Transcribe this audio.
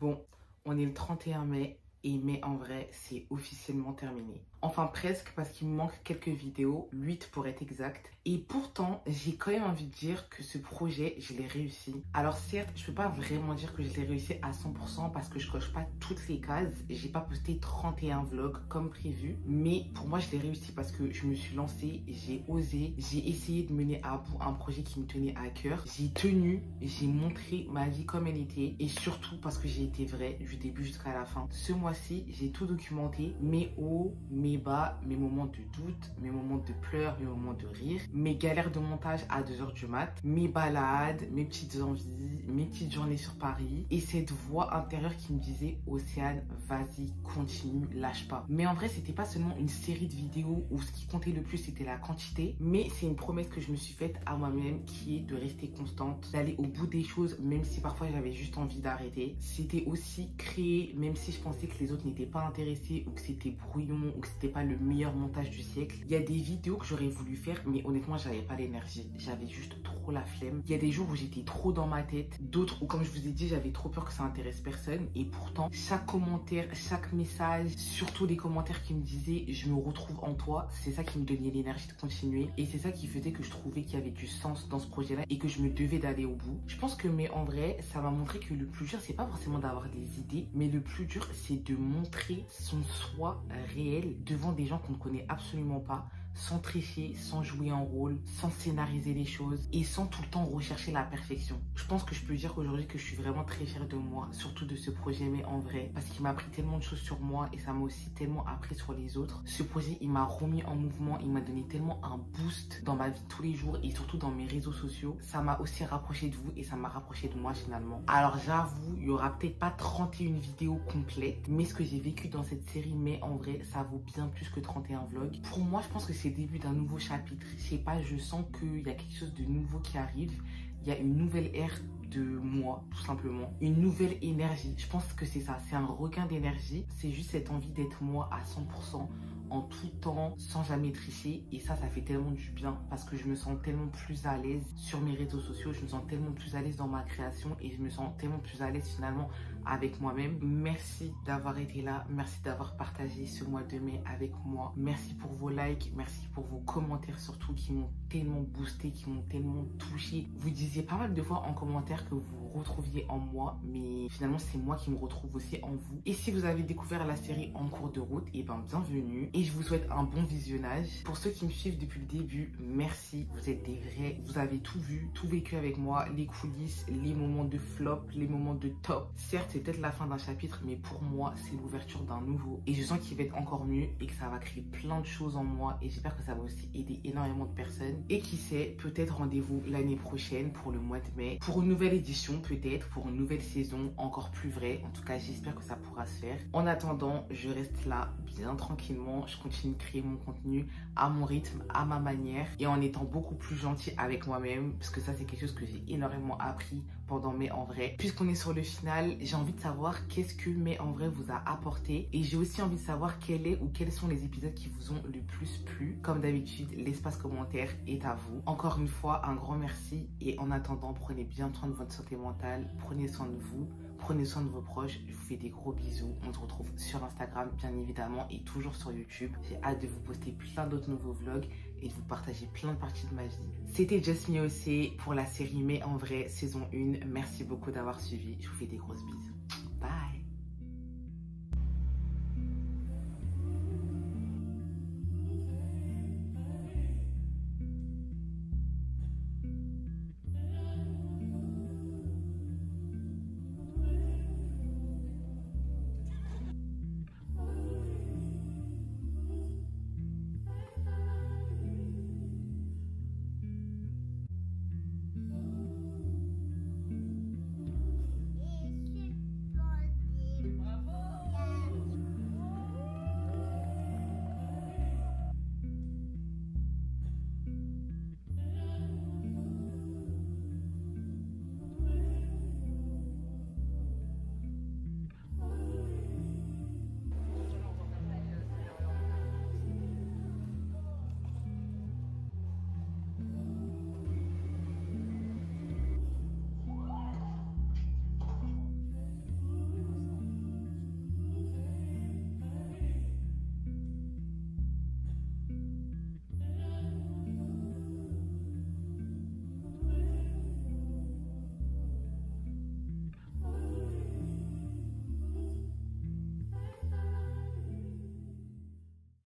Bon, on est le 31 mai et mai en vrai, c'est officiellement terminé. Enfin presque parce qu'il me manque quelques vidéos, 8 pour être exact. Et pourtant, j'ai quand même envie de dire que ce projet, je l'ai réussi. Alors certes, je peux pas vraiment dire que je l'ai réussi à 100% parce que je coche pas toutes les cases. J'ai pas posté 31 vlogs comme prévu. Mais pour moi, je l'ai réussi parce que je me suis lancée, j'ai osé, j'ai essayé de mener à bout un projet qui me tenait à cœur. J'ai tenu, j'ai montré ma vie comme elle était. Et surtout parce que j'ai été vraie du début jusqu'à la fin. Ce mois-ci, j'ai tout documenté, mes hauts, mes bas, mes moments de doute, mes moments de pleurs, mes moments de rire, mes galères de montage à 2 h du mat, mes balades, mes petites envies, mes petites journées sur Paris et cette voix intérieure qui me disait Océane, vas-y, continue, lâche pas. Mais en vrai, c'était pas seulement une série de vidéos où ce qui comptait le plus c'était la quantité, mais c'est une promesse que je me suis faite à moi-même qui est de rester constante, d'aller au bout des choses même si parfois j'avais juste envie d'arrêter. C'était aussi créer, même si je pensais que les autres n'étaient pas intéressés ou que c'était brouillon ou que c'était pas le meilleur montage du siècle. Il y a des vidéos que j'aurais voulu faire mais honnêtement j'avais pas l'énergie, j'avais juste trop la flemme. Il y a des jours où j'étais trop dans ma tête, d'autres où comme je vous ai dit j'avais trop peur que ça intéresse personne et pourtant chaque commentaire, chaque message, surtout les commentaires qui me disaient je me retrouve en toi, c'est ça qui me donnait l'énergie de continuer et c'est ça qui faisait que je trouvais qu'il y avait du sens dans ce projet là et que je me devais d'aller au bout. Je pense que mais en vrai ça m'a montré que le plus dur c'est pas forcément d'avoir des idées mais le plus dur c'est de montrer son soi réel devant des gens qu'on ne connaît absolument pas, sans tricher, sans jouer un rôle, sans scénariser les choses et sans tout le temps rechercher la perfection. Je pense que je peux dire aujourd'hui que je suis vraiment très fière de moi, surtout de ce projet mais en vrai, parce qu'il m'a appris tellement de choses sur moi et ça m'a aussi tellement appris sur les autres. Ce projet, il m'a remis en mouvement, il m'a donné tellement un boost dans ma vie de tous les jours et surtout dans mes réseaux sociaux. Ça m'a aussi rapproché de vous et ça m'a rapproché de moi finalement. Alors j'avoue, il y aura peut-être pas 31 vidéos complètes, mais ce que j'ai vécu dans cette série, mais en vrai, ça vaut bien plus que 31 vlogs. Pour moi, je pense que c'est le début d'un nouveau chapitre. Je sais pas, je sens qu'il y a quelque chose de nouveau qui arrive. Il y a une nouvelle ère de moi, tout simplement. Une nouvelle énergie. Je pense que c'est ça. C'est un regain d'énergie. C'est juste cette envie d'être moi à 100%. En tout temps, sans jamais tricher. Et ça fait tellement du bien parce que je me sens tellement plus à l'aise sur mes réseaux sociaux. Je me sens tellement plus à l'aise dans ma création et je me sens tellement plus à l'aise finalement avec moi-même. Merci d'avoir été là. Merci d'avoir partagé ce mois de mai avec moi. Merci pour vos likes. Merci pour vos commentaires surtout qui m'ont tellement boosté, qui m'ont tellement touché. Vous disiez pas mal de fois en commentaire que vous vous retrouviez en moi, mais finalement c'est moi qui me retrouve aussi en vous. Et si vous avez découvert la série en cours de route, et ben bienvenue. Et je vous souhaite un bon visionnage. Pour ceux qui me suivent depuis le début, merci. Vous êtes des vrais. Vous avez tout vu, tout vécu avec moi. Les coulisses, les moments de flop, les moments de top. Certes, c'est peut-être la fin d'un chapitre, mais pour moi, c'est l'ouverture d'un nouveau. Et je sens qu'il va être encore mieux et que ça va créer plein de choses en moi. Et j'espère que ça va aussi aider énormément de personnes. Et qui sait, peut-être rendez-vous l'année prochaine pour le mois de mai. Pour une nouvelle édition, peut-être. Pour une nouvelle saison encore plus vraie. En tout cas, j'espère que ça pourra se faire. En attendant, je reste là bien tranquillement. Je continue de créer mon contenu à mon rythme, à ma manière. Et en étant beaucoup plus gentil avec moi-même. Parce que ça, c'est quelque chose que j'ai énormément appris pendant mai en vrai. Puisqu'on est sur le final, j'ai envie de savoir qu'est-ce que mai en vrai vous a apporté et j'ai aussi envie de savoir quel est ou quels sont les épisodes qui vous ont le plus plu. Comme d'habitude, l'espace commentaire est à vous. Encore une fois, un grand merci et en attendant, prenez bien soin de votre santé mentale, prenez soin de vous, prenez soin de vos proches. Je vous fais des gros bisous. On se retrouve sur Instagram bien évidemment et toujours sur YouTube. J'ai hâte de vous poster plein d'autres nouveaux vlogs et de vous partager plein de parties de ma vie. C'était Just Me Océ pour la série Mais en vrai saison 1. Merci beaucoup d'avoir suivi. Je vous fais des grosses bises.